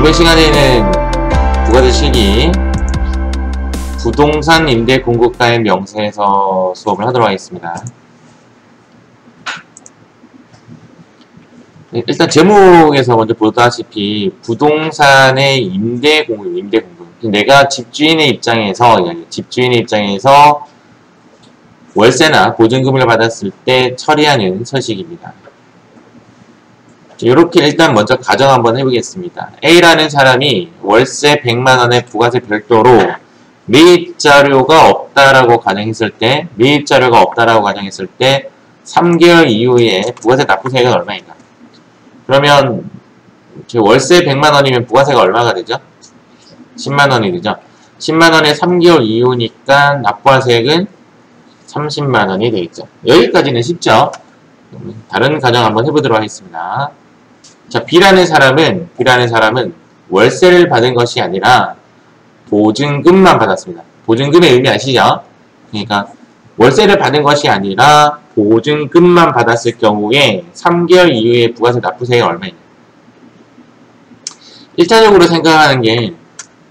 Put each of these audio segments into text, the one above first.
이번 시간에는 부가세 실기 부동산 임대 공급가의 명세에서 수업을 하도록 하겠습니다. 일단 제목에서 먼저 보다시피 부동산의 임대 공급. 내가 집주인의 입장에서 월세나 보증금을 받았을 때 처리하는 서식입니다. 이렇게 일단 먼저 가정 한번 해보겠습니다. A라는 사람이 월세 100만원에 부가세 별도로 매입자료가 없다라고 가정했을 때 3개월 이후에 부가세 납부세액은 얼마인가? 그러면 월세 100만원이면 부가세가 얼마가 되죠? 10만원이 되죠. 10만원에 3개월 이후니까 납부할 세액은 30만원이 되겠죠. 여기까지는 쉽죠? 다른 가정 한번 해보도록 하겠습니다. 자, B라는 사람은 월세를 받은 것이 아니라 보증금만 받았습니다. 보증금의 의미 아시죠? 그러니까 월세를 받은 것이 아니라 보증금만 받았을 경우에 3개월 이후에 부가세 납부세액이 얼마이냐? 1차적으로 생각하는 게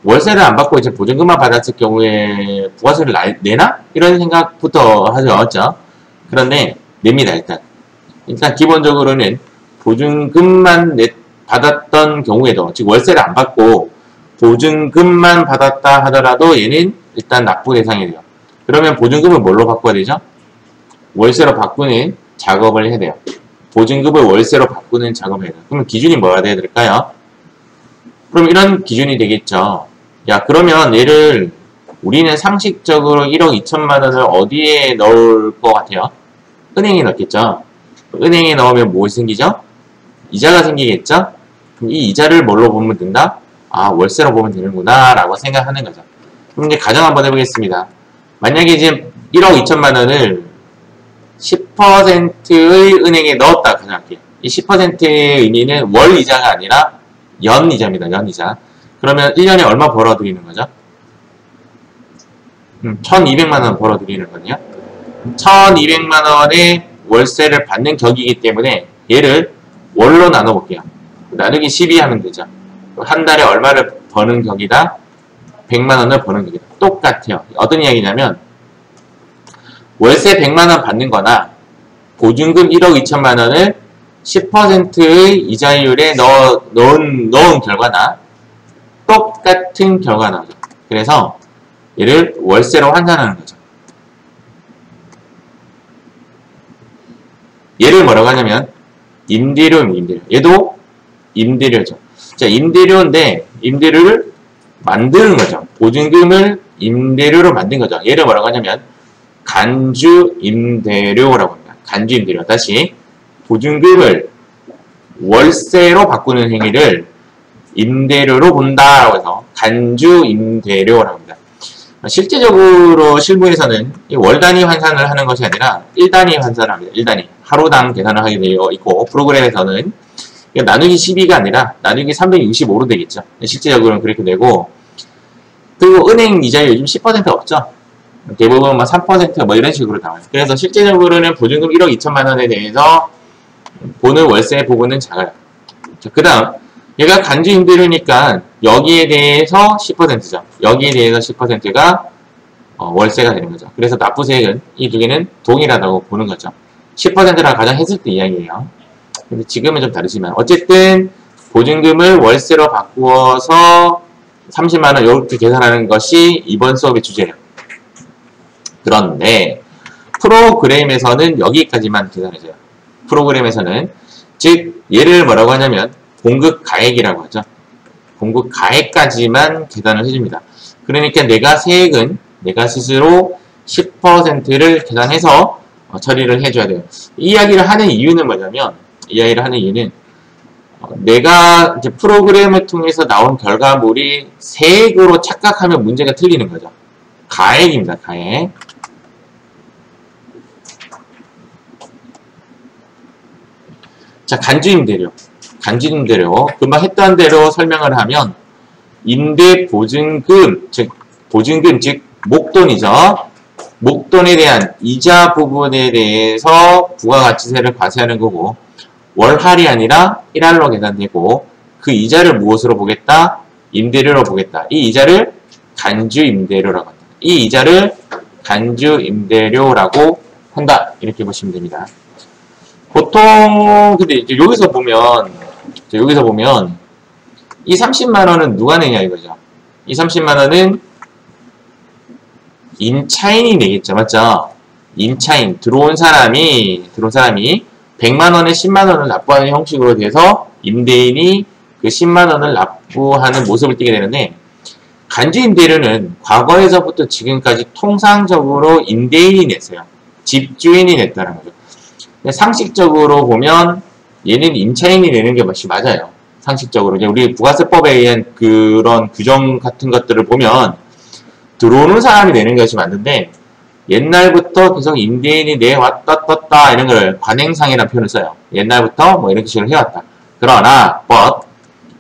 월세를 안 받고 이제 보증금만 받았을 경우에 부가세를 내나? 이런 생각부터 하죠. 그런데 냅니다. 일단 기본적으로는 보증금만 받았던 경우에도, 즉 월세를 안 받고 보증금만 받았다 하더라도 얘는 일단 납부 대상이 돼요. 그러면 보증금을 뭘로 바꿔야 되죠? 월세로 바꾸는 작업을 해야 돼요. 보증금을 월세로 바꾸는 작업을 해야 돼요. 그러면 기준이 뭐가 돼야 될까요? 그럼 이런 기준이 되겠죠. 야, 그러면 얘를 우리는 상식적으로 1억 2천만 원을 어디에 넣을 것 같아요? 은행에 넣겠죠. 은행에 넣으면 뭐 생기죠? 이자가 생기겠죠? 그럼 이 이자를 뭘로 보면 된다? 아, 월세로 보면 되는구나 라고 생각하는 거죠. 그럼 이제 가정 한번 해보겠습니다. 만약에 이제 1억 2천만 원을 10%의 은행에 넣었다 가정할게요. 이 10%의 의미는 월 이자가 아니라 연 이자입니다. 연 이자. 그러면 1년에 얼마 벌어들이는 거죠? 1200만 원 벌어들이는 거거든요. 1200만 원의 월세를 받는 격이기 때문에 얘를 월로 나눠볼게요. 나누기 12 하면 되죠. 한 달에 얼마를 버는 격이다? 100만 원을 버는 격이다. 똑같아요. 어떤 이야기냐면 월세 100만 원 받는 거나 보증금 1억 2천만 원을 10%의 이자율에 넣은 결과나 똑같은 결과가 나오죠. 그래서 얘를 월세로 환산하는 거죠. 얘를 뭐라고 하냐면 임대료입니다. 얘도 임대료죠. 자, 임대료인데 임대료를 만드는 거죠. 보증금을 임대료로 만든 거죠. 얘를 뭐라고 하냐면 간주임대료라고 합니다. 간주임대료. 다시 보증금을 월세로 바꾸는 행위를 임대료로 본다라고 해서 간주임대료라고 합니다. 실제적으로 실무에서는 월 단위 환산을 하는 것이 아니라 1단위 환산을 합니다. 1단위. 하루당 계산을 하게 되어 있고, 프로그램에서는 나누기 12가 아니라 나누기 365로 되겠죠. 실제적으로는 그렇게 되고, 그리고 은행 이자율 요즘 10% 없죠. 대부분 3% 이런 식으로 나와요. 그래서 실제적으로는 보증금 1억 2천만 원에 대해서 보는 월세 부분은 작아요. 그 다음, 얘가 간주임대료니까 여기에 대해서 10%죠. 여기에 대해서 10%가 월세가 되는 거죠. 그래서 납부세액은 이 두 개는 동일하다고 보는 거죠. 10%랑 가정했을 때 이야기예요. 근데 지금은 좀 다르지만 어쨌든 보증금을 월세로 바꾸어서 30만 원 이렇게 계산하는 것이 이번 수업의 주제예요. 그런데 프로그램에서는 여기까지만 계산해줘요. 프로그램에서는 즉 얘를 뭐라고 하냐면 공급가액이라고 하죠. 공급가액까지만 계산을 해줍니다. 그러니까 내가 세액은 내가 스스로 10%를 계산해서 처리를 해줘야 돼요. 이 이야기를 하는 이유는 뭐냐면 내가 이제 프로그램을 통해서 나온 결과물이 세액으로 착각하면 문제가 틀리는 거죠. 가액입니다. 가액. 자, 간주임대료. 금방 했던 대로 설명을 하면 임대보증금, 즉 목돈이죠. 목돈에 대한 이자 부분에 대해서 부가가치세를 과세하는 거고 월할이 아니라 1할로 계산되고 그 이자를 무엇으로 보겠다? 임대료로 보겠다. 이 이자를 간주 임대료라고 한다. 이 이자를 간주 임대료라고 한다. 이렇게 보시면 됩니다. 보통 근데 이제 여기서 보면 이 30만 원은 누가 내냐 이거죠. 이 30만 원은 임차인이 내겠죠. 맞죠? 임차인 들어온 사람이 100만 원에 10만 원을 납부하는 형식으로 돼서 임대인이 그 10만 원을 납부하는 모습을 띠게 되는데, 간주 임대료는 과거에서부터 지금까지 통상적으로 임대인이 냈어요. 집주인이 냈다는 거죠. 상식적으로 보면 얘는 임차인이 내는 게 맞아요. 상식적으로 이제 우리 부가세법에 의한 그런 규정 같은 것들을 보면 들어오는 사람이 내는 것이 맞는데, 옛날부터 계속 임대인이 내왔다 떴다 이런 걸 관행상이라는 표현을 써요. 옛날부터 뭐 이런 식으로 해왔다. 그러나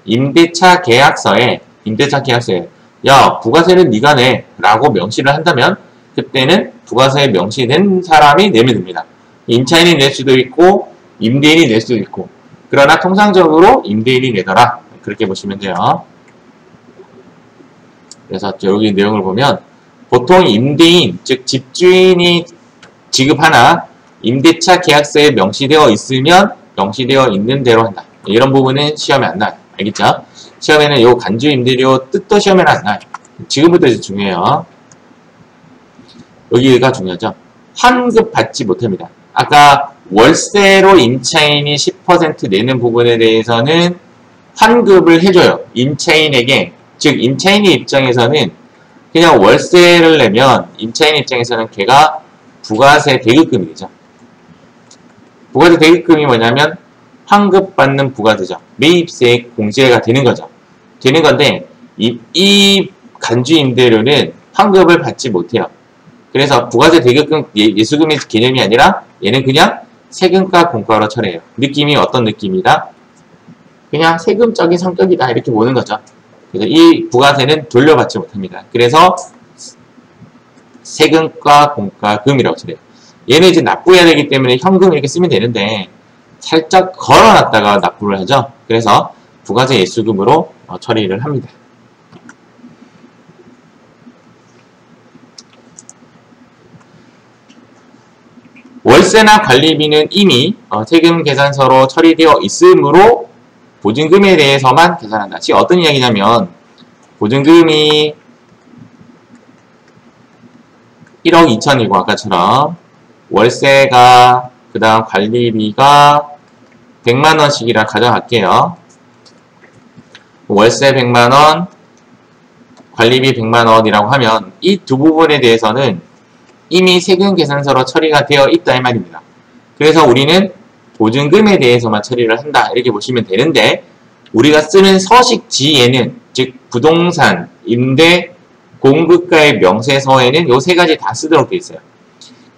임대차 계약서에 야 부가세는 네가 내 라고 명시를 한다면 그때는 부가세에 명시된 사람이 내면 됩니다. 임차인이 낼 수도 있고 임대인이 낼 수도 있고, 그러나 통상적으로 임대인이 내더라. 그렇게 보시면 돼요. 그래서 여기 내용을 보면 보통 임대인, 즉 집주인이 지급하나 임대차 계약서에 명시되어 있으면 명시되어 있는 대로 한다. 이런 부분은 시험에 안 나요. 알겠죠? 시험에는 요 간주 임대료 뜻도 시험에는 안 나요. 지금부터 이제 중요해요. 여기가 중요하죠. 환급 받지 못합니다. 아까 월세로 임차인이 10% 내는 부분에 대해서는 환급을 해줘요. 임차인에게. 즉 임차인의 입장에서는 그냥 월세를 내면 임차인 입장에서는 걔가 부가세 대급금이 되죠. 부가세 대급금이 뭐냐면 환급받는 부가세죠. 매입세 공제가 되는 거죠. 되는 건데 이 간주 임대료는 환급을 받지 못해요. 그래서 부가세 대급금 예수금의 개념이 아니라 얘는 그냥 세금과 공과로 처리해요. 느낌이 어떤 느낌이다? 그냥 세금적인 성격이다 이렇게 보는 거죠. 그래서 이 부가세는 돌려받지 못합니다. 그래서 세금과 공과금이라고 처리해요. 얘는 이제 납부해야 되기 때문에 현금 이렇게 쓰면 되는데 살짝 걸어놨다가 납부를 하죠. 그래서 부가세 예수금으로 처리를 합니다. 월세나 관리비는 이미 세금 계산서로 처리되어 있으므로 보증금에 대해서만 계산한다. 지금 어떤 이야기냐면 보증금이 1억 2천이고 아까처럼 월세가 그 다음 관리비가 100만원씩이라 가정할게요. 월세 100만원, 관리비 100만원이라고 하면 이 두 부분에 대해서는 이미 세금 계산서로 처리가 되어 있다 이 말입니다. 그래서 우리는 보증금에 대해서만 처리를 한다 이렇게 보시면 되는데, 우리가 쓰는 서식지에는 즉 부동산, 임대, 공급가의 명세서에는 요 세 가지 다 쓰도록 되어 있어요.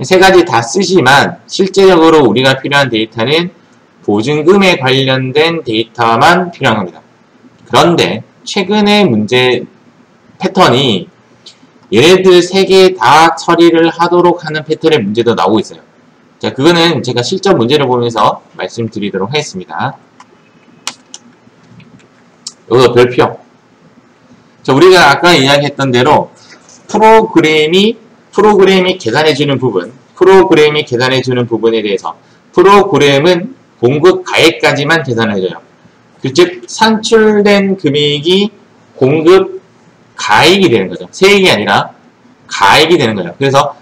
세 가지 다 쓰지만 실제적으로 우리가 필요한 데이터는 보증금에 관련된 데이터만 필요한 겁니다. 그런데 최근의 문제 패턴이 얘네들 세 개 다 처리를 하도록 하는 패턴의 문제도 나오고 있어요. 자, 그거는 제가 실전 문제를 보면서 말씀드리도록 하겠습니다. 여기서 별표. 자, 우리가 아까 이야기했던 대로 프로그램이 계산해주는 부분에 대해서 프로그램은 공급 가액까지만 계산해줘요. 즉 산출된 금액이 공급 가액이 되는 거죠. 세액이 아니라 가액이 되는 거예요. 그래서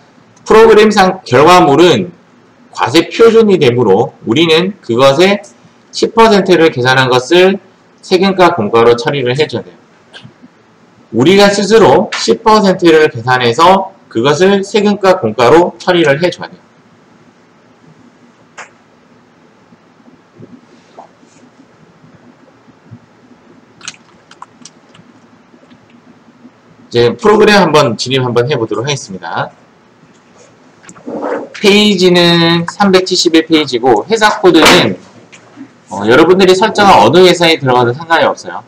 프로그램상 결과물은 과세 표준이 되므로 우리는 그것의 10%를 계산한 것을 세금과 공과로 처리를 해줘야 돼요. 우리가 스스로 10%를 계산해서 그것을 세금과 공과로 처리를 해줘야 돼요. 이제 프로그램 한번 진입 한번 해보도록 하겠습니다. 페이지는 371페이지고 회사 코드는 여러분들이 설정한 어느 회사에 들어가도 상관이 없어요.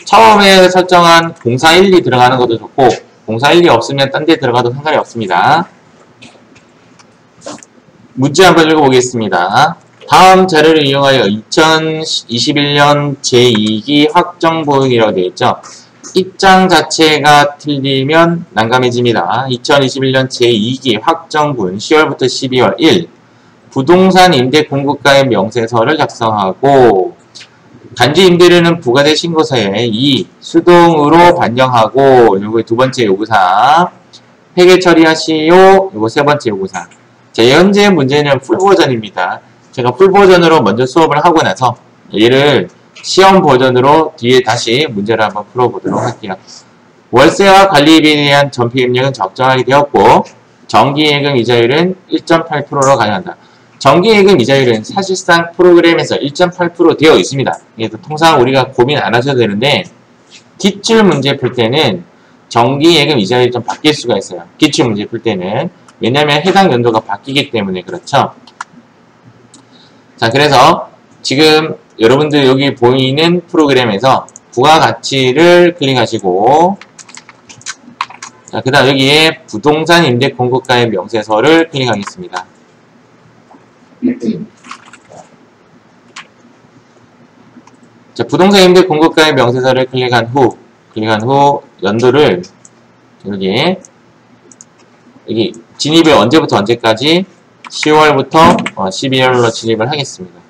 처음에 설정한 0412 들어가는 것도 좋고 0412 없으면 딴 데 들어가도 상관이 없습니다. 문제 한번 읽어보겠습니다. 다음 자료를 이용하여 2021년 제2기 확정보응이라고 되어 있죠. 입장 자체가 틀리면 난감해집니다. 2021년 제2기 확정분 10월부터 12월 1. 부동산 임대 공급가의 명세서를 작성하고 간주 임대료는 부가세 신고서에 2. 수동으로 반영하고 요거 두 번째 요구사항. 폐기 처리하시오. 요거 세 번째 요구사항. 자, 현재 문제는 풀버전입니다. 제가 풀버전으로 먼저 수업을 하고 나서 얘를 시험 버전으로 뒤에 다시 문제를 한번 풀어보도록 할게요. 월세와 관리비에 대한 전폐입력은 적정하게 되었고 정기예금 이자율은 1.8%로 가져간다. 정기예금 이자율은 사실상 프로그램에서 1.8% 되어 있습니다. 그래서 통상 우리가 고민 안 하셔도 되는데 기출 문제 풀 때는 정기예금 이자율이 좀 바뀔 수가 있어요. 기출 문제 풀 때는. 왜냐하면 해당 연도가 바뀌기 때문에 그렇죠. 자, 그래서 지금 여러분들 여기 보이는 프로그램에서 부가가치를 클릭하시고 자, 그 다음 여기에 부동산 임대 공급가의 명세서를 클릭하겠습니다. 자, 부동산 임대 공급가의 명세서를 클릭한 후 연도를 여기 진입을 언제부터 언제까지 10월부터 12월로 진입을 하겠습니다.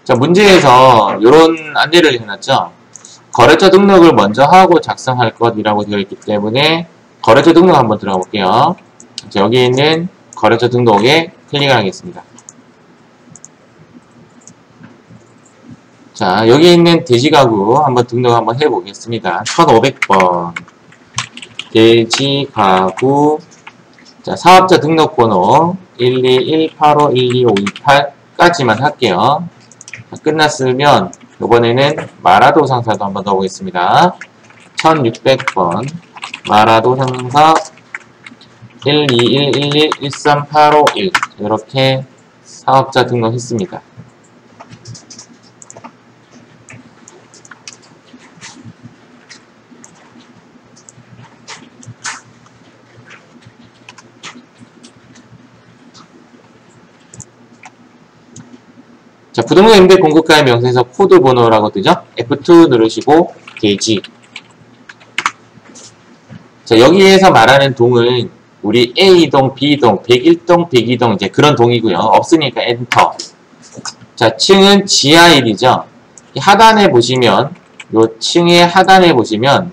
자, 문제에서 이런 안내를 해놨죠. 거래처 등록을 먼저 하고 작성할 것이라고 되어 있기 때문에 거래처 등록 한번 들어가 볼게요. 자, 여기 있는 거래처 등록에 클릭을 하겠습니다. 자, 여기 있는 대지가구 한번 등록 한번 해보겠습니다. 1500번 대지가구. 자, 사업자 등록번호 121851258까지만 할게요. 자, 끝났으면 이번에는 마라도 상사도 한번 넣어보겠습니다. 1600번 마라도 상사 12111138551 이렇게 사업자 등록했습니다. 자, 부동산 임대 공급가의 명세서 코드 번호라고 뜨죠? F2 누르시고 대지. 자, 여기에서 말하는 동은 우리 A동, B동, 101동, 102동 이제 그런 동이고요. 없으니까 엔터. 자, 층은 지하 1이죠. 하단에 보시면 요 층의 하단에 보시면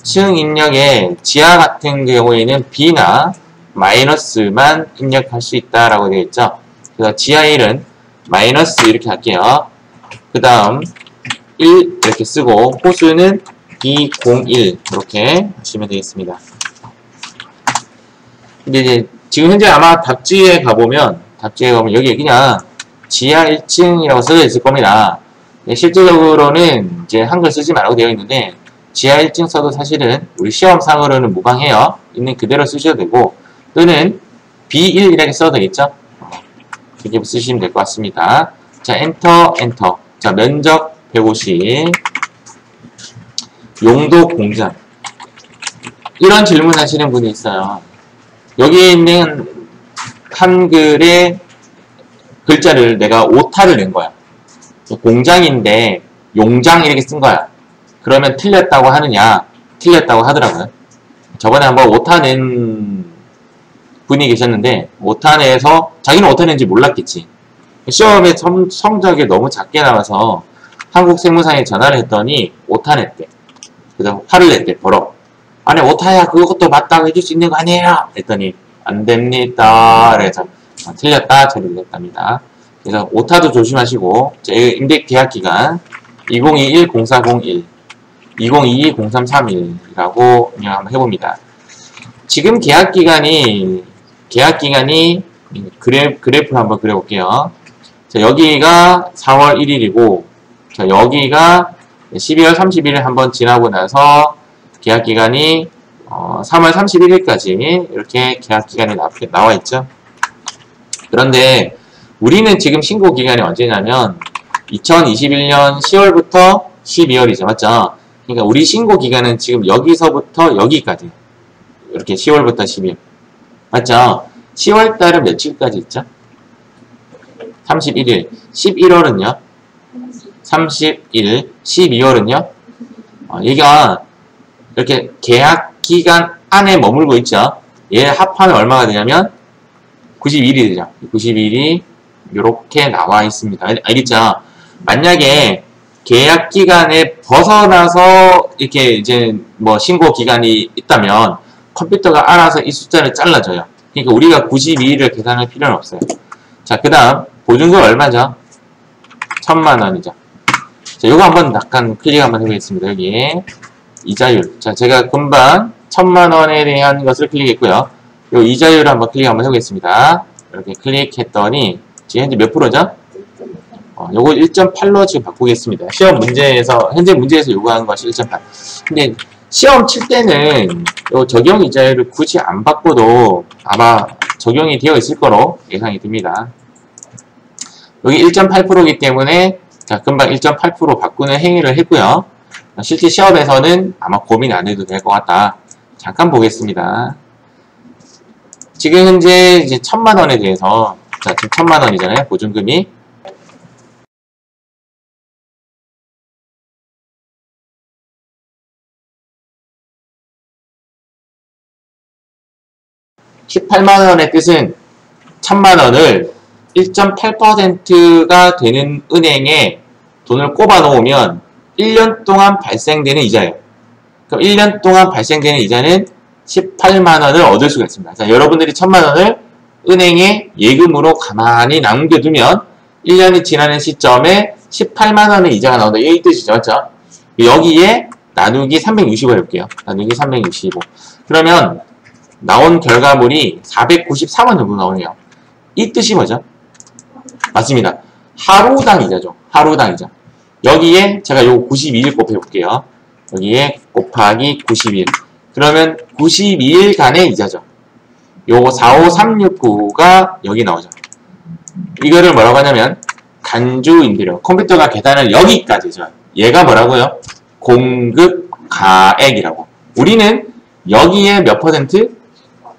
층 입력에 지하 같은 경우에는 B나 마이너스만 입력할 수 있다라고 되어 있죠. 그래서 지하 1은 마이너스 이렇게 할게요. 그 다음 1 이렇게 쓰고 호수는 201 이렇게 하시면 되겠습니다. 근데 이제 지금 현재 아마 답지에 가보면 여기 그냥 지하 1층이라고 써져 있을 겁니다. 실제적으로는 이제 한글 쓰지 말라고 되어 있는데 지하 1층 써도 사실은 우리 시험상으로는 무방해요. 있는 그대로 쓰셔도 되고 또는 B1 이렇게 써도 되겠죠. 이렇게 쓰시면 될 것 같습니다. 자, 엔터. 자, 면적 150. 용도 공장. 이런 질문 하시는 분이 있어요. 여기에 있는 한글의 글자를 내가 오타를 낸 거야. 공장인데 용장 이렇게 쓴 거야. 그러면 틀렸다고 하느냐? 틀렸다고 하더라고요. 저번에 한번 오타 낸 분이 계셨는데 오타 내서 자기는 오타 낸지 몰랐겠지. 시험에 성적이 너무 작게 나와서 한국세무사에 전화를 했더니 오타 냈대. 그래서 화를 냈대. 버럭. 아니 오타야 그것도 맞다고 해줄 수 있는 거 아니에요? 했더니 안 됩니다. 그래서 틀렸다 처리를 했답니다. 그래서 오타도 조심하시고 제 임대계약기간 2021-0401 2022-0331이라고 한번 해봅니다. 지금 계약기간이 그래프를 한번 그려볼게요. 자, 여기가 4월 1일이고 자, 여기가 12월 31일 한번 지나고 나서 계약기간이 3월 31일까지 이렇게 계약기간이 나와 있죠. 그런데 우리는 지금 신고기간이 언제냐면 2021년 10월부터 12월이죠. 맞죠? 그러니까 우리 신고기간은 지금 여기서부터 여기까지 이렇게 10월부터 12월 맞죠? 10월달은 며칠까지 있죠? 31일. 11월은요? 30일. 12월은요? 얘가 이렇게 계약 기간 안에 머물고 있죠. 얘 합하면 얼마가 되냐면 91일이 되죠. 91일이 이렇게 나와 있습니다. 알겠죠? 만약에 계약 기간에 벗어나서 이렇게 이제 뭐 신고 기간이 있다면 컴퓨터가 알아서 이 숫자를 잘라줘요. 그러니까 우리가 92일을 계산할 필요는 없어요. 자, 그 다음 보증금 얼마죠? 1000만원이죠. 자, 요거 한번 잠깐 클릭 한번 해보겠습니다. 여기 이자율. 자, 제가 금방 1000만원에 대한 것을 클릭했고요. 요 이자율을 한번 클릭 한번 해보겠습니다. 이렇게 클릭했더니 지금 현재 몇 프로죠? 요거 1.8로 지금 바꾸겠습니다. 시험 문제에서 현재 문제에서 요구하는 것이 1.8. 근데 시험 칠 때는 요 적용 이자율을 굳이 안 바꿔도 아마 적용이 되어 있을 거로 예상이 듭니다. 여기 1.8%이기 때문에 자, 금방 1.8% 바꾸는 행위를 했고요. 실제 시험에서는 아마 고민 안 해도 될 것 같다. 잠깐 보겠습니다. 지금 현재 이제 1000만원에 대해서 자, 지금 1000만원이잖아요. 보증금이. (18만원의) 뜻은 1000만원을 1.8%가 되는 은행에 돈을 꼽아 놓으면 1년 동안 발생되는 이자예요. 그럼 1년 동안 발생되는 이자는 18만원을 얻을 수가 있습니다. 자, 여러분들이 1000만원을 은행에 예금으로 가만히 남겨두면 1년이 지나는 시점에 18만원의 이자가 나온다. 이 뜻이죠. 맞죠? 여기에 나누기 365 해볼게요. 나누기 365. 그러면 나온 결과물이 493원 정도 나오네요. 이 뜻이 뭐죠? 맞습니다. 하루당 이자죠. 하루당 이자. 여기에 제가 요 92일 곱해볼게요. 여기에 곱하기 90일. 그러면 92일간의 이자죠. 요 45369가 여기 나오죠. 이거를 뭐라고 하냐면 간주임대료. 컴퓨터가 계산을 여기까지 해줘요. 얘가 뭐라고요? 공급가액이라고. 우리는 여기에 몇 퍼센트?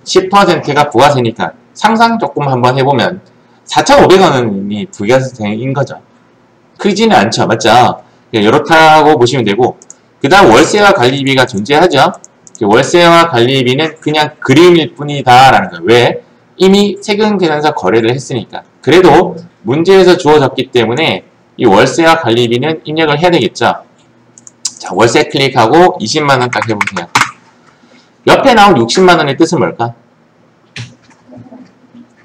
10%가 부가세니까 상상 조금 한번 해보면 4,500원이 부가세인 거죠. 크지는 않죠. 맞죠? 이렇다고 보시면 되고, 그 다음 월세와 관리비가 존재하죠. 월세와 관리비는 그냥 그림일 뿐이다 라는 거예요. 왜? 이미 세금계산서 거래를 했으니까. 그래도 문제에서 주어졌기 때문에 이 월세와 관리비는 입력을 해야 되겠죠. 자, 월세 클릭하고 20만원 딱 해보세요. 옆에 나온 60만원의 뜻은 뭘까?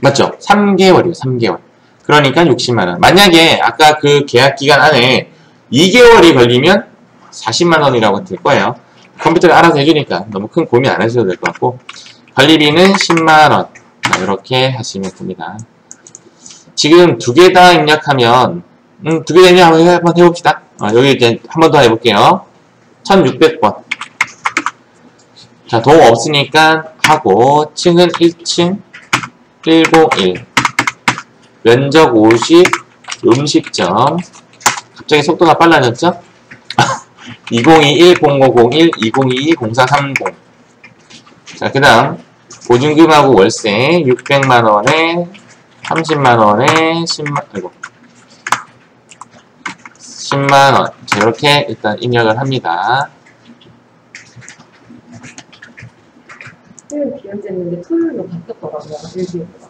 맞죠? 3개월이에요. 3개월. 그러니까 60만원. 만약에 아까 그 계약기간 안에 2개월이 걸리면 40만원이라고 될 거예요. 컴퓨터가 알아서 해주니까 너무 큰 고민 안 하셔도 될 것 같고, 관리비는 10만원. 이렇게 하시면 됩니다. 지금 두 개 다 입력하면 두 개 다 입력 한번 해봅시다. 여기 이제 한 번 더 해볼게요. 1600번. 자, 동 없으니까 하고, 층은 1층 101. 면적 50. 음식점. 갑자기 속도가 빨라졌죠? 2021-0501, 2022-0430. 자, 그 다음 보증금하고 월세 600만원에 30만원에 10만원. 자, 이렇게 일단 입력을 합니다. 비현재님이 토요일로 바뀌었더라고요. 일기예보가.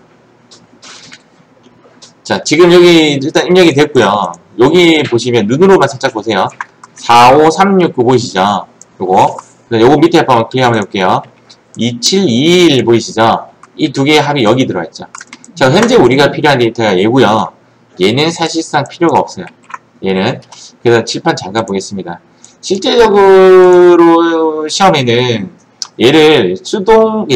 자, 지금 여기 일단 입력이 됐고요. 여기 보시면 눈으로만 살짝 보세요. 45369 보이시죠? 요거 밑에 한번 클릭 한번 해볼게요. 2721 보이시죠? 이 두 개의 합이 여기 들어있죠. 자, 현재 우리가 필요한 데이터가 얘고요. 얘는 사실상 필요가 없어요. 얘는. 그래서 칠판 잠깐 보겠습니다. 실제적으로 시험에는 얘를 수동,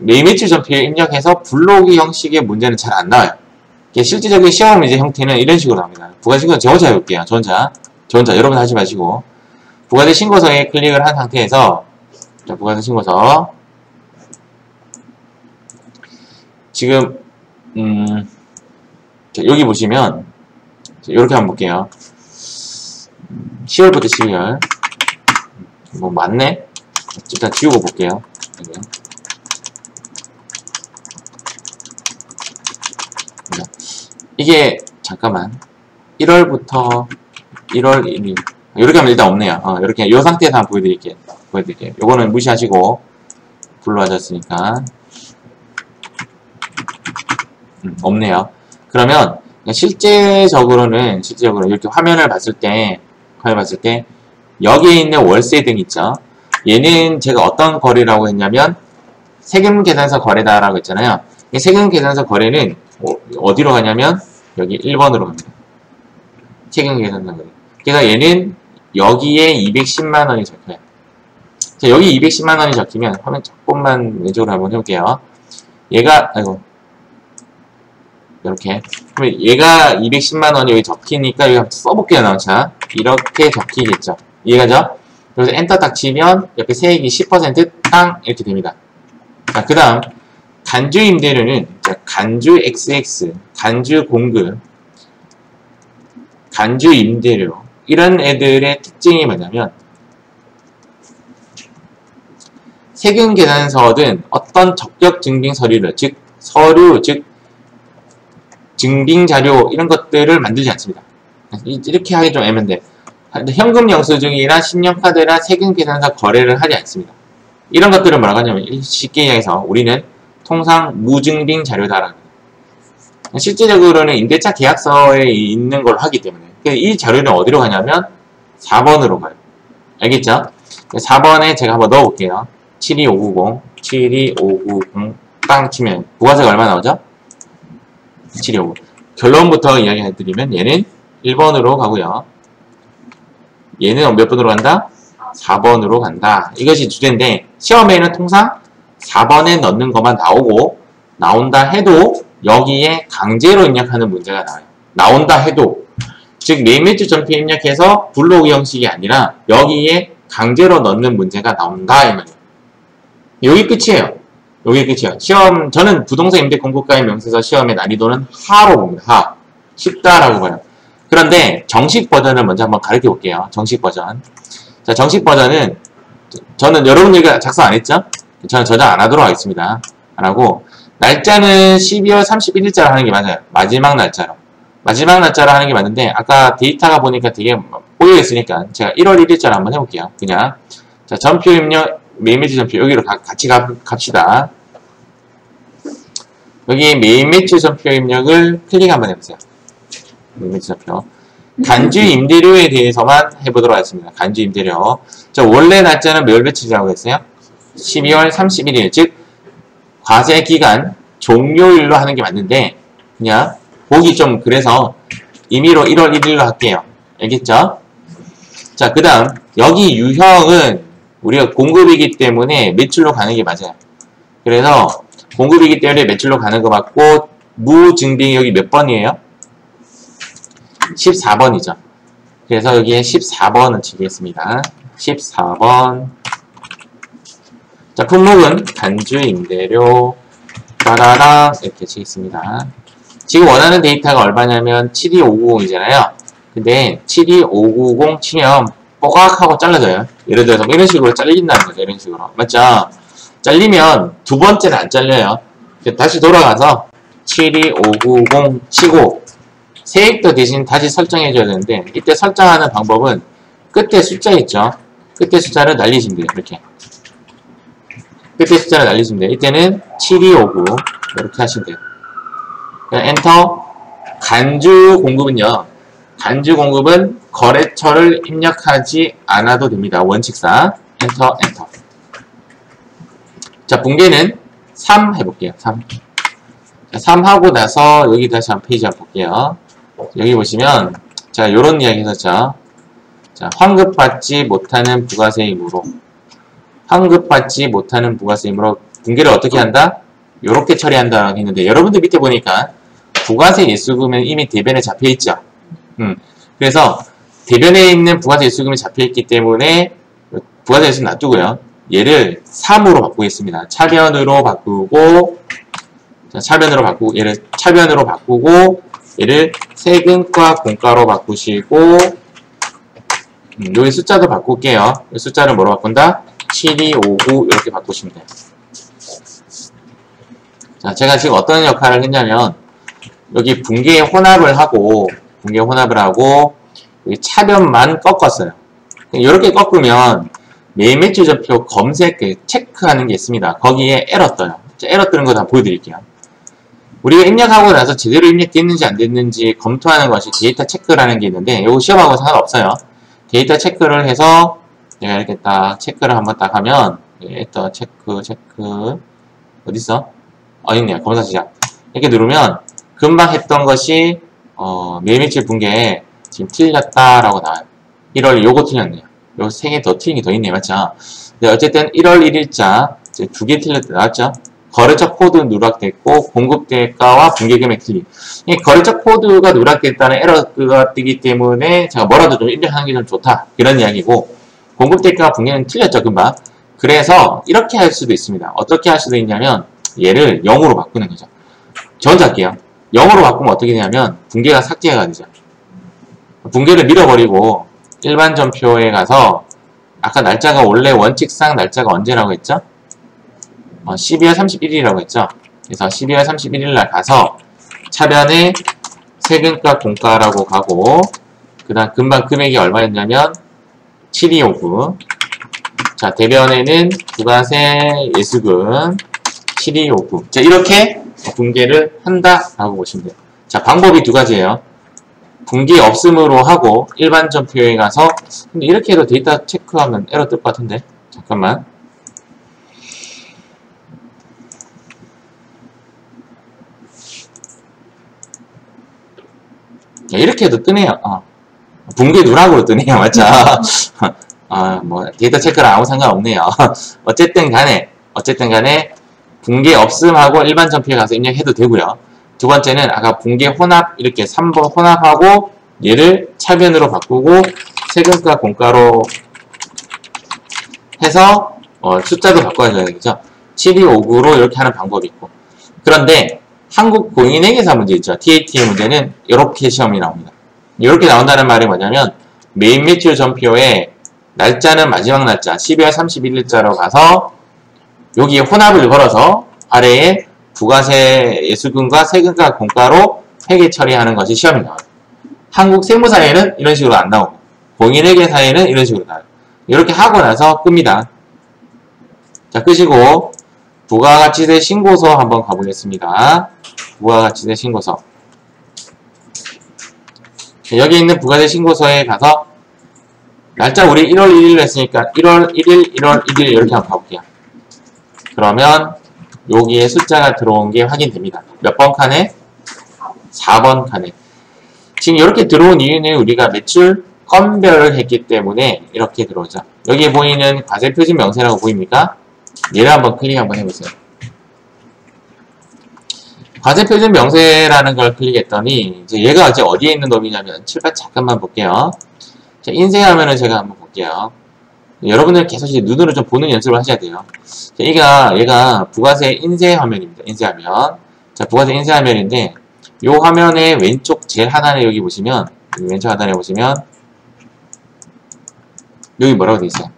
매일 매출 전표에 입력해서 블로그 형식의 문제는 잘 안 나와요. 실제적인 시험 이제 형태는 이런 식으로 나옵니다. 부가신고 저 혼자 해볼게요. 저 혼자 여러분 하지 마시고, 부가세 신고서에 클릭을 한 상태에서, 자, 부가세 신고서 지금 자, 여기 보시면 자, 이렇게 한번 볼게요. 10월부터 12월 뭐 맞네? 일단 지우고 볼게요. 이게 잠깐만 1월부터 1월 1일 이렇게 하면 일단 없네요. 이렇게 요 상태에서 한번 보여드릴게요. 요거는 무시하시고 불러와졌으니까 없네요. 그러면 실제적으로는 이렇게 화면을 봤을 때 여기에 있는 월세 등 있죠. 얘는 제가 어떤 거래라고 했냐면 세금 계산서 거래다라고 했잖아요. 이 세금 계산서 거래는 어디로 가냐면 여기 1번으로 갑니다. 세금 계산서 거래. 그래서 얘는 여기에 210만원이 적혀요. 자, 여기 210만원이 적히면 화면 조금만 왼쪽으로 한번 해볼게요. 얘가 이렇게 그러면 얘가 210만원이 여기 적히니까 여기 한번 써볼게요. 자, 이렇게 적히겠죠. 이해가죠? 그래서 엔터 딱 치면 옆에 세액이 10% 땅 이렇게 됩니다. 자, 그 다음 간주 임대료는 간주 XX, 간주 공급, 간주 임대료 이런 애들의 특징이 뭐냐면 세금 계산서든 어떤 적격 증빙 서류를 즉 서류 즉 증빙 자료 이런 것들을 만들지 않습니다. 이렇게 하기 좀 애매한데 현금 영수증이나 신용카드나 세금 계산서 거래를 하지 않습니다. 이런 것들을 뭐라고 하냐면 쉽게 이야기해서 우리는 통상 무증빙 자료다라고 합니다. 실제적으로는 임대차 계약서에 있는 걸 하기 때문에 이 자료는 어디로 가냐면 4번으로 가요. 알겠죠? 4번에 제가 한번 넣어볼게요. 72590 72590 땅 치면 부가세가 얼마 나오죠? 725 결론부터 이야기해드리면 얘는 1번으로 가고요. 얘는 몇 번으로 간다? 4번으로 간다. 이것이 주제인데 시험에는 통상 4번에 넣는 것만 나온다 해도 여기에 강제로 입력하는 문제가 나와요. 나온다 해도 즉 매매주 전표 입력해서 블로그 형식이 아니라 여기에 강제로 넣는 문제가 나온다 이 말이에요. 여기 끝이에요. 여기 끝이에요. 시험 저는 부동산 임대 공급가의 명세서 시험의 난이도는 하로 봅니다. 하. 쉽다라고 봐요. 그런데 정식 버전을 먼저 한번 가르쳐 볼게요. 정식 버전. 자, 정식 버전은 저는 여러분들과 작성 안 했죠? 저는 저장 안 하도록 하겠습니다. 안 하고 날짜는 12월 31일자로 하는 게 맞아요. 마지막 날짜로 하는 게 맞는데 아까 데이터가 보니까 되게 꼬여 있으니까 제가 1월 1일자로 한번 해볼게요. 그냥 자, 전표 입력 매매주 전표 여기로 같이 갑시다. 여기 매매주 전표 입력을 클릭 한번 해보세요. 매매주 전표 간주 임대료에 대해서만 해보도록 하겠습니다. 간주 임대료. 자, 원래 날짜는 몇 며칠이라고 했어요? 12월 31일. 즉, 과세 기간 종료일로 하는 게 맞는데, 그냥, 보기 좀 그래서 임의로 1월 1일로 할게요. 알겠죠? 자, 그 다음, 여기 유형은 우리가 공급이기 때문에 매출로 가는 게 맞아요. 그래서, 공급이기 때문에 매출로 가는 거 맞고, 무증빙이 여기 몇 번이에요? 14번이죠. 그래서 여기에 14번을 치겠습니다. 14번. 자, 품목은 간주 임대료 따라랑 이렇게 치겠습니다. 지금 원하는 데이터가 얼마냐면 72590이잖아요. 근데 72590 치면 뽀각하고 잘라져요. 예를 들어서 이런 식으로 잘린다는 거죠. 이런 식으로. 맞죠? 잘리면 두 번째는 안 잘려요. 다시 돌아가서 72590 치고 세액도 대신 다시 설정해줘야 되는데 이때 설정하는 방법은 끝에 숫자 있죠. 끝에 숫자를 날리시면 돼요. 이렇게 끝에 숫자를 날리시면 돼요. 이때는 7259 이렇게 하시면 돼요. 엔터. 간주 공급은요. 간주 공급은 거래처를 입력하지 않아도 됩니다. 원칙상 엔터. 자, 붕괴는 3 해볼게요. 3. 자, 3 하고 나서 여기 다시 한 페이지 한번 볼게요. 여기 보시면 제가 요런 이야기 했었죠. 자, 환급받지 못하는 부가세이므로 붕괴를 어떻게 한다? 요렇게 처리한다라고 했는데 여러분들 밑에 보니까 부가세 예수금은 이미 대변에 잡혀있죠. 그래서 대변에 있는 부가세 예수금이 잡혀있기 때문에 부가세 예수금 놔두고요. 얘를 3으로 바꾸겠습니다. 차변으로 바꾸고 얘를 차변으로 바꾸고 얘를 세금과 공가로 바꾸시고 여기 숫자도 바꿀게요. 숫자를 뭐로 바꾼다? 7259 이렇게 바꾸시면 돼요. 자, 제가 지금 어떤 역할을 했냐면 여기 붕괴 혼합을 하고 여기 차변만 꺾었어요. 이렇게 꺾으면 메인 매출 좌표 검색 체크하는 게 있습니다. 거기에 에러 떠요. 에러 뜨는 거 다 보여드릴게요. 우리가 입력하고 나서 제대로 입력됐는지 안 됐는지 검토하는 것이 데이터 체크라는 게 있는데 이거 시험하고 상관없어요. 데이터 체크를 해서 내가 이렇게 딱 체크를 한번 딱 하면 데이터 체크 어딨어? 있네요. 검사 시작. 이렇게 누르면 금방 했던 것이 메인 매출 붕괴에 지금 틀렸다라고 나와요. 1월 요거 틀렸네요. 요 3개 더 틀린 게 더 있네요. 맞죠? 근데 어쨌든 1월 1일자 2개 틀렸다 나왔죠? 거래처 코드 누락됐고 공급대가와 붕괴 금액 틀림. 거래처 코드가 누락됐다는 에러가 뜨기 때문에 제가 뭐라도 좀 입력하는 게 좀 좋다. 이런 이야기고 공급대가와 붕괴는 틀렸죠. 금방. 그래서 이렇게 할 수도 있습니다. 어떻게 할 수도 있냐면 얘를 0으로 바꾸는 거죠. 저 혼자 할게요. 0으로 바꾸면 어떻게 되냐면 붕괴가 삭제가 되죠. 붕괴를 밀어버리고 일반 전표에 가서 아까 날짜가 원래 원칙상 날짜가 언제라고 했죠? 12월 31일이라고 했죠? 그래서 12월 31일 날 가서 차변에 세금가 공가라고 가고 그 다음 금방 금액이 얼마였냐면 7259 자 대변에는 부가세 예수금 7259 자 이렇게 붕괴를 한다라고 보시면 돼요. 자 방법이 두 가지예요. 붕괴 없음으로 하고 일반 전표에 가서 근데 이렇게 해도 데이터 체크하면 에러 뜰 것 같은데 잠깐만 이렇게 해도 뜨네요. 붕괴 누락으로 뜨네요. 맞죠? 뭐 데이터 체크랑 아무 상관없네요. 어쨌든 간에 붕괴 없음하고 일반 전표에 가서 입력해도 되고요. 두 번째는 아까 붕괴 혼합 이렇게 3번 혼합하고 얘를 차변으로 바꾸고 세금가 공가로 해서 숫자도 바꿔줘야 되겠죠. 7259로 이렇게 하는 방법이 있고 그런데 한국 공인회계사 문제 있죠. TAT의 문제는 이렇게 시험이 나옵니다. 이렇게 나온다는 말이 뭐냐면 메인 매출 전표에 날짜는 마지막 날짜 12월 31일자로 가서 여기에 혼합을 걸어서 아래에 부가세 예수금과 세금과 공가로 회계 처리하는 것이 시험이 나와요. 한국 세무사에는 이런 식으로 안 나오고 공인회계사에는 이런 식으로 나와요. 이렇게 하고 나서 끕니다. 자 끄시고 부가가치세 신고서 한번 가보겠습니다. 부가가치세 신고서 여기 있는 부가세 신고서에 가서 날짜 우리 1월 1일로 했으니까 1월 1일, 1월 1일 이렇게 한번 가볼게요. 그러면 여기에 숫자가 들어온 게 확인됩니다. 몇 번 칸에? 4번 칸에. 지금 이렇게 들어온 이유는 우리가 매출 건별을 했기 때문에 이렇게 들어오죠. 여기에 보이는 과세표준 명세라고 보입니까? 얘를 한번 클릭 한번 해보세요. 과세표준 명세라는 걸 클릭했더니 이제 얘가 이제 어디에 있는 놈이냐면 칠판 잠깐만 볼게요. 자, 인쇄하면은 제가 한번 볼게요. 여러분들 계속 이제 눈으로 좀 보는 연습을 하셔야 돼요. 자, 얘가 부가세 인쇄 화면입니다. 인쇄 화면. 자, 부가세 인쇄 화면인데 요 화면의 왼쪽 제일 하단에 여기 보시면 왼쪽 하단에 보시면 여기 뭐라고 돼 있어요?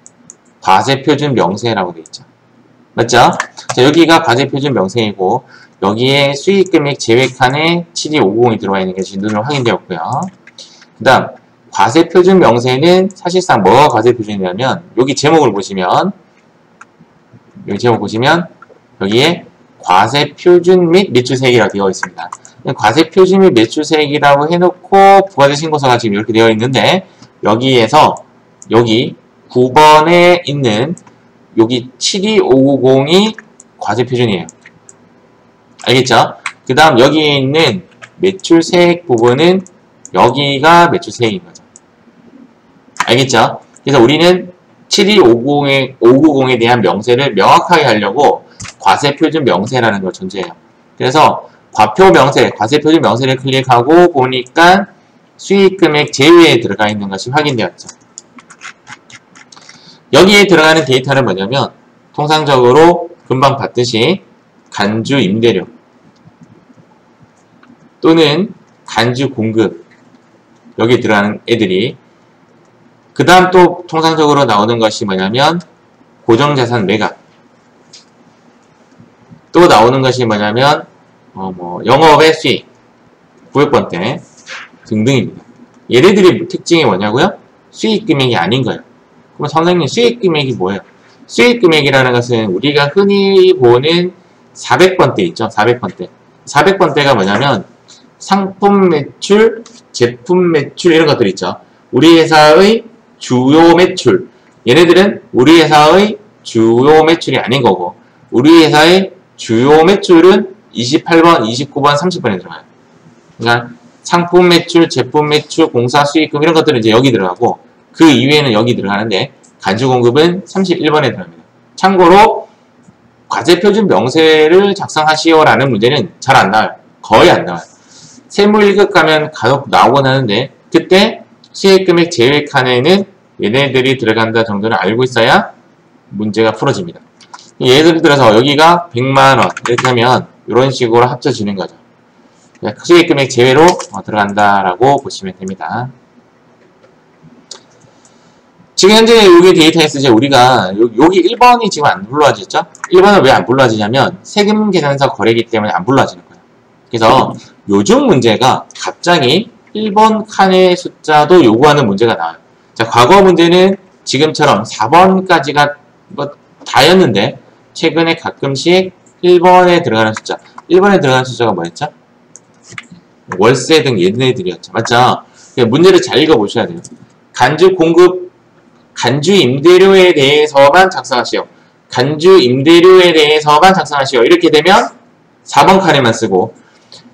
과세표준 명세라고 돼 있죠. 맞죠? 자, 여기가 과세표준 명세이고 여기에 수익금액 제외 칸에 7250이 들어와 있는 게 지금 눈으로 확인되었고요. 그 다음 과세표준 명세는 사실상 뭐가 과세표준이냐면 여기 제목을 보시면 여기에 과세표준 및 매출세액이라고 되어 있습니다. 과세표준 및 매출세액이라고 해놓고 부가세 신고서가 지금 이렇게 되어 있는데 여기에서 여기 9번에 있는 여기 72590이 과세표준이에요. 알겠죠? 그 다음 여기에 있는 매출세액 부분은 여기가 매출세액인 거죠. 알겠죠? 그래서 우리는 72590에 대한 명세를 명확하게 하려고 과세표준 명세라는 걸 존재해요. 그래서 과표 명세, 과세표준 명세를 클릭하고 보니까 수익금액 제외에 들어가 있는 것이 확인되었죠. 여기에 들어가는 데이터는 뭐냐면 통상적으로 금방 봤듯이 간주 임대료 또는 간주 공급 여기에 들어가는 애들이 그 다음 또 통상적으로 나오는 것이 뭐냐면 고정자산 매각 또 나오는 것이 뭐냐면 영업의 수익 900번대 등등입니다. 얘네들의 특징이 뭐냐고요? 수익 금액이 아닌 거예요. 그럼 선생님 수익 금액이 뭐예요? 수익 금액이라는 것은 우리가 흔히 보는 400번대 있죠? 400번대. 400번대가 뭐냐면 상품 매출, 제품 매출 이런 것들 있죠. 우리 회사의 주요 매출. 얘네들은 우리 회사의 주요 매출이 아닌 거고 우리 회사의 주요 매출은 28번, 29번, 30번에 들어가요. 그러니까 상품 매출, 제품 매출, 공사 수익금 이런 것들은 이제 여기 들어가고 그 이외에는 여기 들어가는데 간주 공급은 31번에 들어갑니다. 참고로 과세표준 명세를 작성하시오라는 문제는 잘 안 나와요. 거의 안 나와요. 세무 1급 가면 간혹 나오곤 하는데 그때 수익금액 제외 칸에는 얘네들이 들어간다 정도는 알고 있어야 문제가 풀어집니다. 예를 들어서 여기가 100만원 이렇게 하면 이런 식으로 합쳐지는 거죠. 수익금액 제외로 들어간다라고 보시면 됩니다. 지금 현재 여기 데이터에서 이제 우리가 여기 1번이 지금 안 불러지죠? 1번은 왜 안 불러지냐면 세금 계산서 거래이기 때문에 안 불러지는 거예요. 그래서 요즘 문제가 갑자기 1번 칸의 숫자도 요구하는 문제가 나와요. 자, 과거 문제는 지금처럼 4번까지가 뭐 다였는데 최근에 가끔씩 1번에 들어가는 숫자 1번에 들어가는 숫자가 뭐였죠? 월세 등 얘네들이었죠. 맞죠? 문제를 잘 읽어보셔야 돼요. 간주 공급, 간주 임대료에 대해서만 작성하시오. 간주 임대료에 대해서만 작성하시오. 이렇게 되면 4번 칸에만 쓰고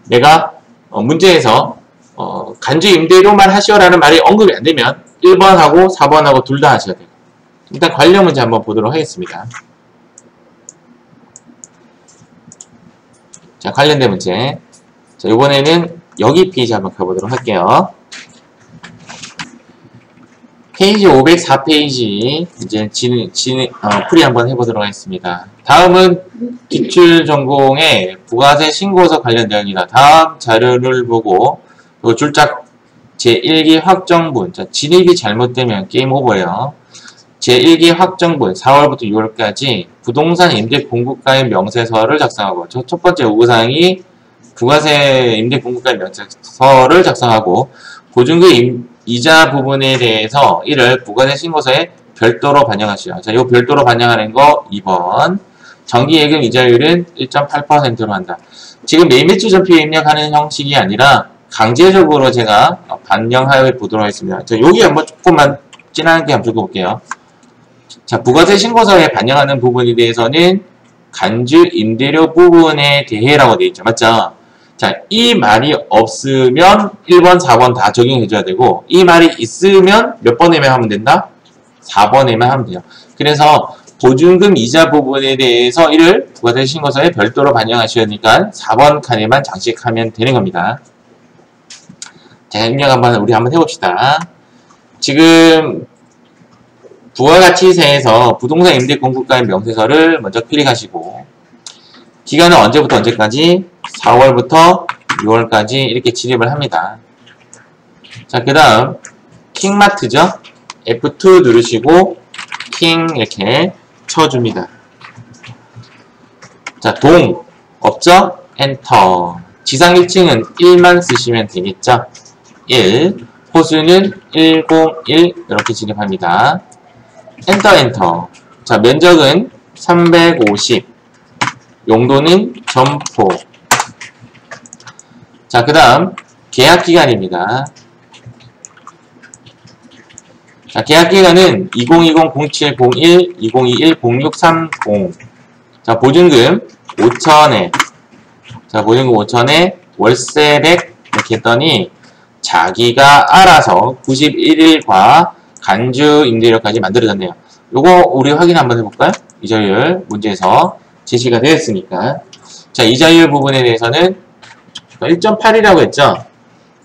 내가 문제에서 간주 임대료만 하시오라는 말이 언급이 안 되면 1번하고 4번하고 둘 다 하셔야 돼요. 일단 관련 문제 한번 보도록 하겠습니다. 자, 관련된 문제. 자, 이번에는 여기 페이지 한번 가보도록 할게요. 페이지 504페이지 이제 풀이 한번 해보도록 하겠습니다. 다음은 기출 전공의 부가세 신고서 관련 내용이다. 다음 자료를 보고 출작 제1기 확정분, 자, 진입이 잘못되면 게임 오버예요. 제1기 확정분 4월부터 6월까지 부동산 임대 공급가의 명세서를 작성하고 첫 번째 요구사항이 부가세 임대 공급가의 명세서를 작성하고 보증금 이자 부분에 대해서 이를 부가세 신고서에 별도로 반영하시오. 자, 요 별도로 반영하는 거 2번. 정기예금 이자율은 1.8%로 한다. 지금 매매주 전표 입력하는 형식이 아니라 강제적으로 제가 반영하여 보도록 하겠습니다. 자, 여기 한번 조금만 진하게 한번 적어볼게요. 자, 부가세 신고서에 반영하는 부분에 대해서는 간주 임대료 부분에 대해라고 되어 있죠. 맞죠? 자, 이 말이 없으면 1번, 4번 다 적용해줘야 되고 이 말이 있으면 몇 번에만 하면 된다? 4번에만 하면 돼요. 그래서 보증금 이자 부분에 대해서 이를 부가세 신고서에 별도로 반영하셔야 하니까 4번 칸에만 장식하면 되는 겁니다. 자, 입력 우리 한번 해봅시다. 지금 부가가치세에서 부동산 임대 공급가의 명세서를 먼저 클릭하시고 기간은 언제부터 언제까지? 4월부터 6월까지 이렇게 진입을 합니다. 자, 그 다음 킹마트죠? F2 누르시고 킹 이렇게 쳐줍니다. 자, 동 없죠? 엔터. 지상 1층은 1만 쓰시면 되겠죠? 1. 호수는 101 이렇게 진입합니다. 엔터 엔터. 자, 면적은 350. 용도는 점포. 자, 그 다음 계약기간입니다. 자, 계약기간은 2020-0701, 2021-0630. 자, 보증금 5,000에. 자, 보증금 5,000에 월세 100 이렇게 했더니 자기가 알아서 91일과 간주 임대료까지 만들어졌네요. 요거 우리 확인 한번 해볼까요? 이자율 문제에서 제시가 되었으니까. 자, 이자율 부분에 대해서는 1.8이라고 했죠?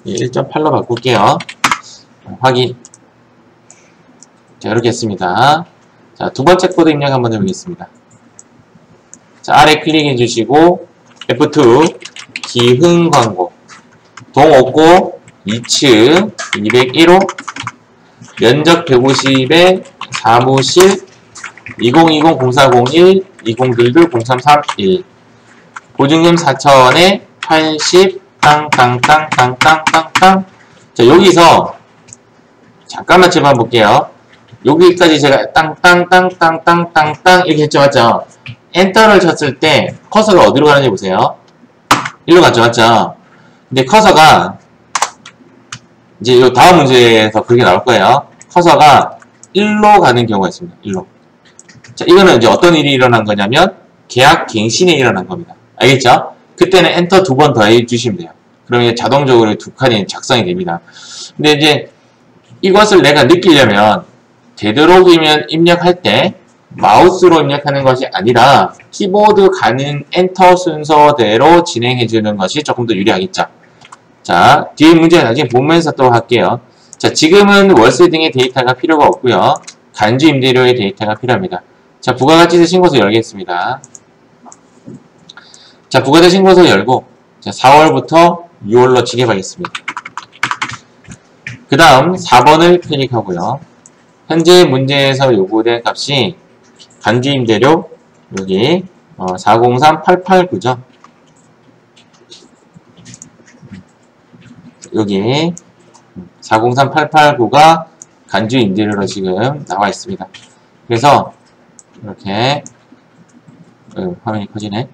1.8로 바꿀게요. 확인. 자, 이렇게 했습니다. 자, 두 번째 코드 입력 한번 해보겠습니다. 자, 아래 클릭해 주시고 F2 기흥 광고 동 없고 2층 201호 면적 150에 사무실 2020-0401 2022-0331 보증금 4,000원에 80 땅땅땅땅땅땅땅. 자, 여기서 잠깐만 제발 볼게요. 여기까지 제가 땅땅땅땅땅땅땅 이렇게 했죠, 맞죠? 엔터를 쳤을 때 커서가 어디로 가는지 보세요. 일로 갔죠, 맞죠? 근데 커서가 이제 요 다음 문제에서 그렇게 나올 거예요. 커서가 1로 가는 경우가 있습니다. 1로. 자, 이거는 이제 어떤 일이 일어난 거냐면 계약 갱신이 일어난 겁니다. 알겠죠? 그때는 엔터 2번 더 해주시면 돼요. 그러면 자동적으로 두 칸이 작성이 됩니다. 근데 이제 이것을 내가 느끼려면 되도록이면 입력할 때 마우스로 입력하는 것이 아니라 키보드 가는 엔터 순서대로 진행해주는 것이 조금 더 유리하겠죠. 자, 뒤에 문제 나중에 보면서 또 할게요. 자, 지금은 월세 등의 데이터가 필요가 없고요. 간주 임대료의 데이터가 필요합니다. 자, 부가가치세 신고서 열겠습니다. 자, 부가세 신고서 열고 자, 4월부터 6월로 지급하겠습니다. 그 다음 4번을 클릭하고요. 현재 문제에서 요구된 값이 간주 임대료 여기 403889죠. 여기 403889가 간주 임대료로 지금 나와 있습니다. 그래서 이렇게 화면이 커지네.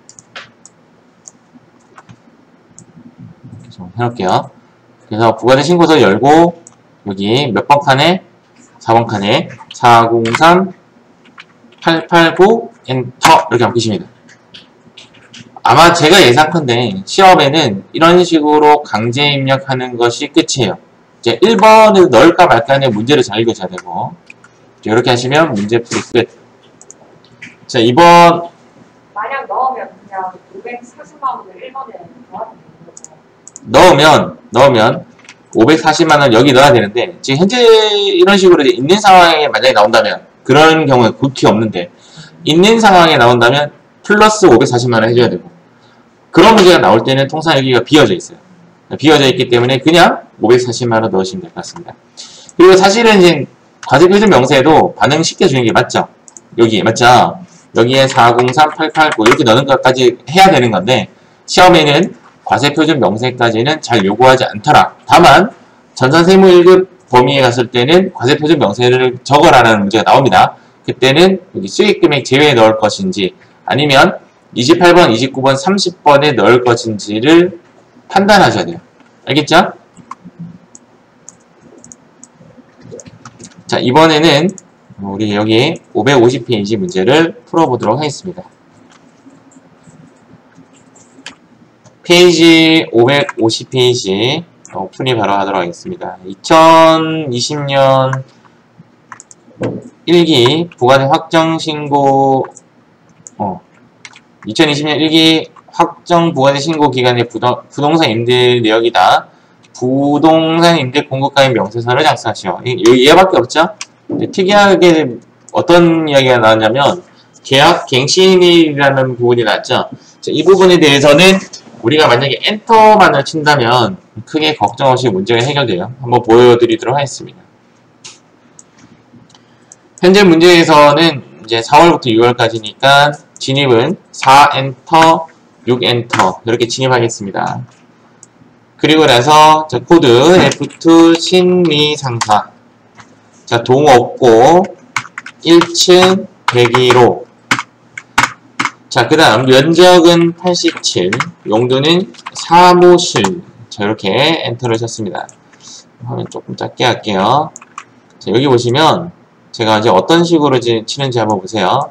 이렇게 좀 해놓을게요. 그래서 부가세 신고서 열고 여기 몇 번 칸에 4번 칸에 403889 엔터 이렇게 바뀌십니다. 아마 제가 예상컨대 시험에는 이런 식으로 강제 입력하는 것이 끝이에요. 이제 1번에서 넣을까 말까의 문제를 잘 읽으셔야 되고 이렇게 하시면 문제 풀이 끝. 자, 2번 만약 넣으면 그냥 540만 원을 1번에 넣어야 되는 거죠. 넣으면 540만원 여기 넣어야 되는데 지금 현재 이런 식으로 이제 있는 상황에 만약에 나온다면 그런 경우에 극히 없는데 있는 상황에 나온다면 플러스 540만원 해줘야 되고 그런 문제가 나올 때는 통상 여기가 비어져 있어요. 비어져 있기 때문에 그냥 540만원 넣으시면 될 것 같습니다. 그리고 사실은 이제 과세표준 명세에도 반응 쉽게 주는 게 맞죠? 여기 맞죠? 여기에 403889 이렇게 넣는 것까지 해야 되는 건데 시험에는 과세표준 명세까지는 잘 요구하지 않더라. 다만 전산세무 1급 범위에 갔을 때는 과세표준 명세를 적어라는 문제가 나옵니다. 그때는 여기 수익금액 제외에 넣을 것인지 아니면 28번, 29번, 30번에 넣을 것인지를 판단하셔야 돼요. 알겠죠? 자, 이번에는 우리 여기 550페이지 문제를 풀어보도록 하겠습니다. 페이지 550페이지 오픈이 바로 하도록 하겠습니다. 2020년 1기 부가세 확정신고 2020년 1기 확정 부가세 신고 기간의 부동산 임대 내역이다. 부동산 임대 공급가액 명세서를 작성하시오. 여기 얘밖에 없죠? 특이하게 어떤 이야기가 나왔냐면 계약 갱신이라는 부분이 나왔죠. 이 부분에 대해서는 우리가 만약에 엔터만을 친다면 크게 걱정 없이 문제가 해결돼요. 한번 보여드리도록 하겠습니다. 현재 문제에서는 이제 4월부터 6월까지니까 진입은 4엔터, 6엔터 이렇게 진입하겠습니다. 그리고 나서 자, 코드 F2 신미상사 자, 동업고 1층 102로 자, 그 다음 면적은 87 용도는 사무실 자, 이렇게 엔터를 쳤습니다. 화면 조금 작게 할게요. 자, 여기 보시면 제가 이제 어떤 식으로 이제 치는지 한번 보세요.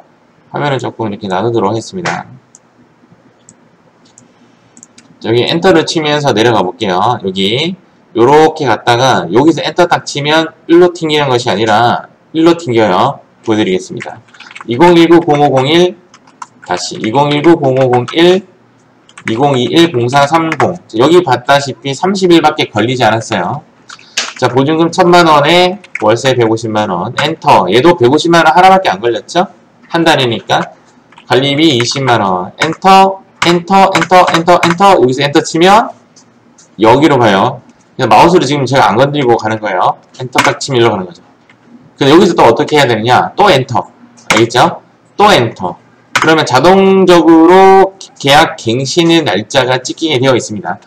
화면을 조금 이렇게 나누도록 하겠습니다. 여기 엔터를 치면서 내려가 볼게요. 여기 요렇게 갔다가 여기서 엔터 딱 치면 1로 튕기는 것이 아니라 1로 튕겨요. 보여드리겠습니다. 2019-0501 다시 2019-0501 2021-0430 여기 봤다시피 30일밖에 걸리지 않았어요. 자, 보증금 1000만원에 월세 150만원 엔터 얘도 150만원 하나밖에 안 걸렸죠? 한 달이니까 관리비 20만원 엔터 여기서 엔터 치면 여기로 가요. 마우스를 지금 제가 안 건드리고 가는 거예요. 엔터 딱 치면 일로 가는 거죠. 그래서 여기서 또 어떻게 해야 되느냐? 또 엔터. 알겠죠? 또 엔터. 그러면 자동적으로 계약 갱신의 날짜가 찍히게 되어 있습니다.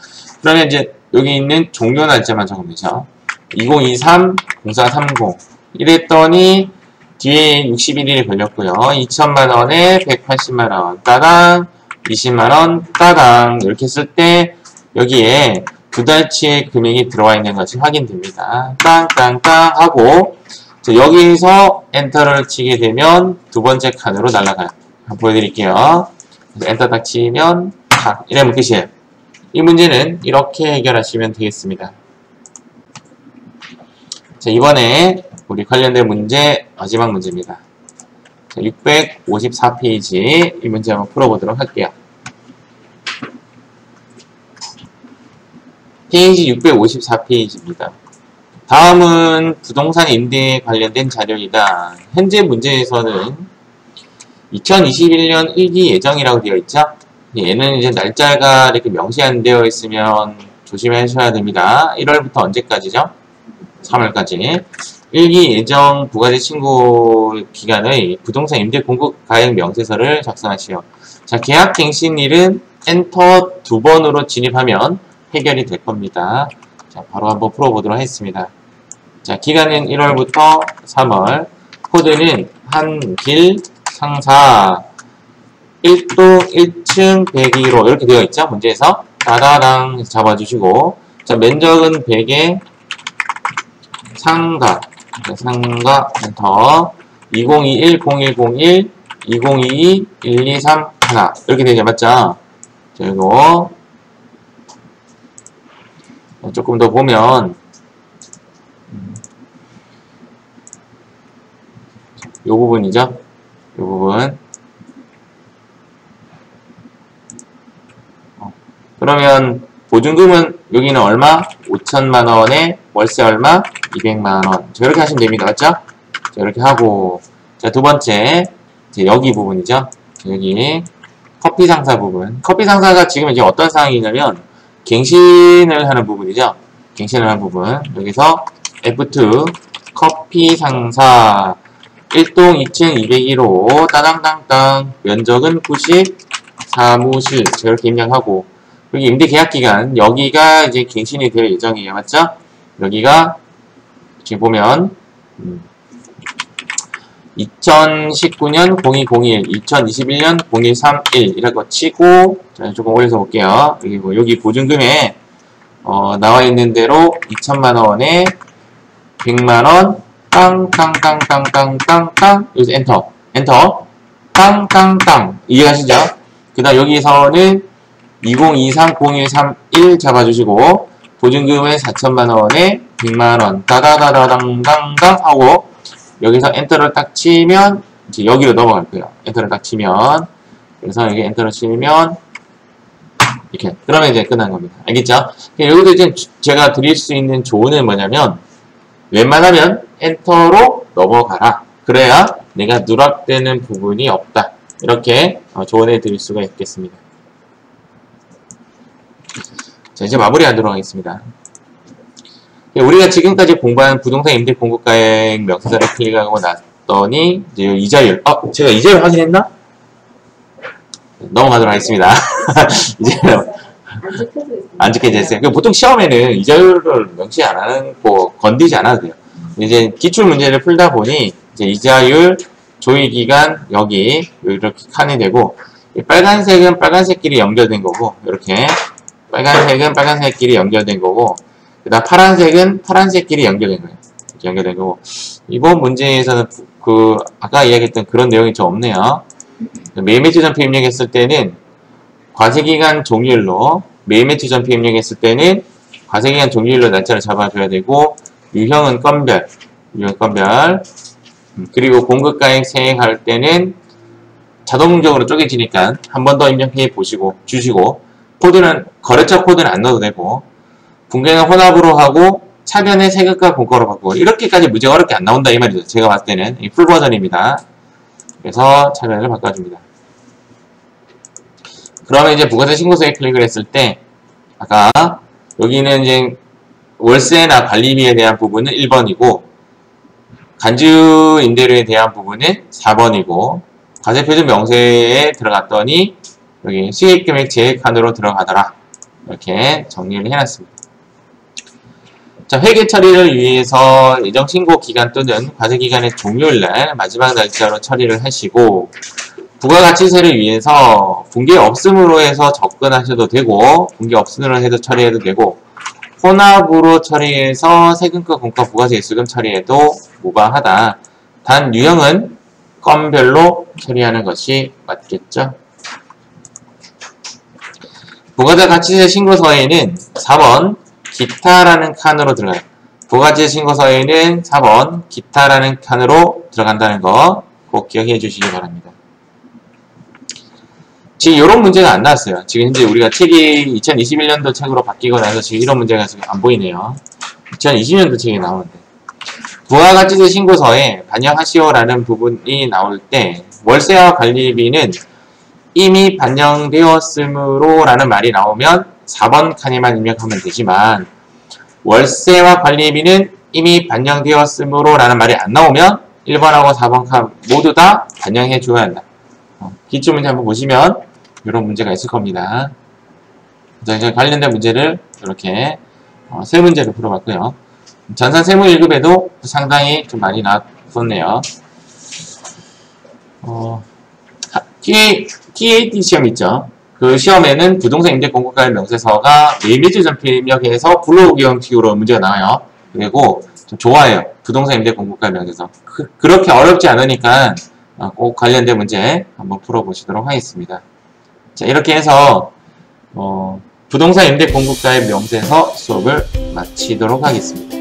그러면 이제 여기 있는 종료 날짜만 적으면 되죠. 2023 0430 이랬더니 뒤에 61일이 걸렸고요. 2천만원에 180만원 따당 20만원 따당 이렇게 했을 때 여기에 두 달치의 금액이 들어와 있는 것이 확인됩니다. 땅땅땅 하고 여기서 엔터를 치게 되면 두 번째 칸으로 날아가요. 한번 보여드릴게요. 엔터 딱 치면 탁 이러면 끝이에요. 이 문제는 이렇게 해결하시면 되겠습니다. 자, 이번에 우리 관련된 문제 마지막 문제입니다. 654페이지 이 문제 한번 풀어보도록 할게요. 페이지 654페이지입니다. 다음은 부동산 임대에 관련된 자료이다. 현재 문제에서는 2021년 1기 예정이라고 되어 있죠. 얘는 이제 날짜가 이렇게 명시 안 되어 있으면 조심하셔야 됩니다. 1월부터 언제까지죠? 3월까지. 1기 예정 부가세 신고 기간의 부동산 임대 공급 가액 명세서를 작성하시오. 자, 계약 갱신일은 엔터 2번으로 진입하면 해결이 될 겁니다. 자, 바로 한번 풀어보도록 하겠습니다. 자, 기간은 1월부터 3월. 코드는 한길 상사 1동 1층 102로 이렇게 되어 있죠. 문제에서 다다당 잡아주시고, 자, 면적은 100에 상가 엔터 2021-0101 2022-1231 이렇게 되죠. 맞죠? 자, 이거 조금 더 보면 요 부분이죠. 요 부분. 그러면 보증금은 여기는 얼마? 5천만원에 월세 얼마? 200만원. 이렇게 하시면 됩니다. 맞죠? 자, 이렇게 하고, 자, 두 번째, 이제 여기 부분이죠. 자, 여기 커피 상사 부분. 커피 상사가 지금 이제 어떤 상황이냐면 갱신을 하는 부분이죠. 갱신을 하는 부분. 여기서 F2 커피 상사 1동 2층 201호 따당땅땅 면적은 90 사무실 이렇게 입력하고, 여기 임대 계약 기간 여기가 이제 갱신이 될 예정이에요. 맞죠? 여기가 지금 보면 2019년 0201 2021년 0131 이라고 치고, 자, 조금 올려서 볼게요. 그리고 여기 보증금에 나와 있는 대로 2천만원에 100만원 땅땅땅땅땅땅땅 여기서 엔터 땅땅땅 이해가시죠? 그 다음 여기서는 2023-0131 잡아주시고 보증금은 4천만원에 100만원 다다다다당당당 하고 여기서 엔터를 딱 치면 이제 여기로 넘어갈 거예요. 엔터를 딱 치면, 그래서 여기 엔터를 치면 이렇게, 그러면 이제 끝난 겁니다. 알겠죠? 여기서 이제 제가 드릴 수 있는 조언은 뭐냐면 웬만하면 엔터로 넘어가라. 그래야 내가 누락되는 부분이 없다. 이렇게 조언해 드릴 수가 있겠습니다. 자, 이제 마무리하도록 하겠습니다. 우리가 지금까지 공부한 부동산 임대 공급가액 명세서를 클릭하고 났더니 이제 이자율, 제가 이자율 확인했나? 넘어가도록 하겠습니다. 이제 안 찍혀져 있어요. 보통 시험에는 이자율을 명시 안 하는 거 건드리지 않아도 돼요. 이제 기출 문제를 풀다 보니 이제 이자율, 조회기간 여기 이렇게 칸이 되고, 빨간색은 빨간색끼리 연결된 거고, 이렇게 빨간색은 빨간색끼리 연결된 거고, 그 다음 파란색은 파란색끼리 연결된 거예요. 이렇게 연결된 거고, 이번 문제에서는 아까 이야기했던 그런 내용이 좀 없네요. 매매투 전표 입력했을 때는 과세기간 종료일로, 매매투 전표 입력했을 때는 과세기간 종료일로 날짜를 잡아줘야 되고, 유형은 건별, 그리고 공급가액 세액할 때는 자동적으로 쪼개지니까 한 번 더 입력해 보시고 주시고, 코드는 거래처 코드는 안 넣어도 되고, 분계는 혼합으로 하고 차변의 세금과 공과로 바꾸고, 이렇게까지 문제가 어렵게 안 나온다 이 말이죠. 제가 봤을 때는 이 풀 버전입니다. 그래서 차변을 바꿔줍니다. 그러면 이제 부가세 신고서에 클릭을 했을 때, 아까 여기는 이제 월세나 관리비에 대한 부분은 1번이고 간주 임대료에 대한 부분은 4번이고, 과세표준 명세에 들어갔더니 여기 수익금액 제액 칸으로 들어가더라. 이렇게 정리를 해놨습니다. 자, 회계 처리를 위해서 예정 신고 기간 또는 과세 기간의 종료일날 마지막 날짜로 처리를 하시고, 부가가치세를 위해서 분기 없음으로 해서 접근하셔도 되고, 분기 없음으로 해서 처리해도 되고, 혼합으로 처리해서 세금과 공과 부가세 일수금 처리해도 무방하다. 단 유형은 건별로 처리하는 것이 맞겠죠. 부가가치세 신고서에는 4번 기타라는 칸으로 들어가요. 부가가치세 신고서에는 4번 기타라는 칸으로 들어간다는 거 꼭 기억해 주시기 바랍니다. 지금 이런 문제가 안 나왔어요. 지금 현재 우리가 책이 2021년도 책으로 바뀌고 나서 지금 이런 문제가 지금 안 보이네요. 2020년도 책에 나오는데, 부가가치세 신고서에 반영하시오라는 부분이 나올 때 월세와 관리비는 이미 반영되었으므로 라는 말이 나오면 4번 칸에만 입력하면 되지만, 월세와 관리비는 이미 반영되었으므로 라는 말이 안 나오면 1번하고 4번 칸 모두 다 반영해 줘야 한다. 기출문제 한번 보시면 이런 문제가 있을 겁니다. 자, 이제 관련된 문제를 이렇게 세 문제를 풀어봤고요. 전산 세무 1급에도 상당히 좀 많이 나왔었네요. TAT 시험 있죠. 그 시험에는 부동산 임대 공고가액 명세서가 매매주 전표 입력해서 블로그 형식으로 문제가 나와요. 그리고 좀 좋아해요. 부동산 임대 공고가액 명세서. 그렇게 어렵지 않으니까 꼭 관련된 문제 한번 풀어보시도록 하겠습니다. 자, 이렇게 해서 부동산 임대 공고가액 명세서 수업을 마치도록 하겠습니다.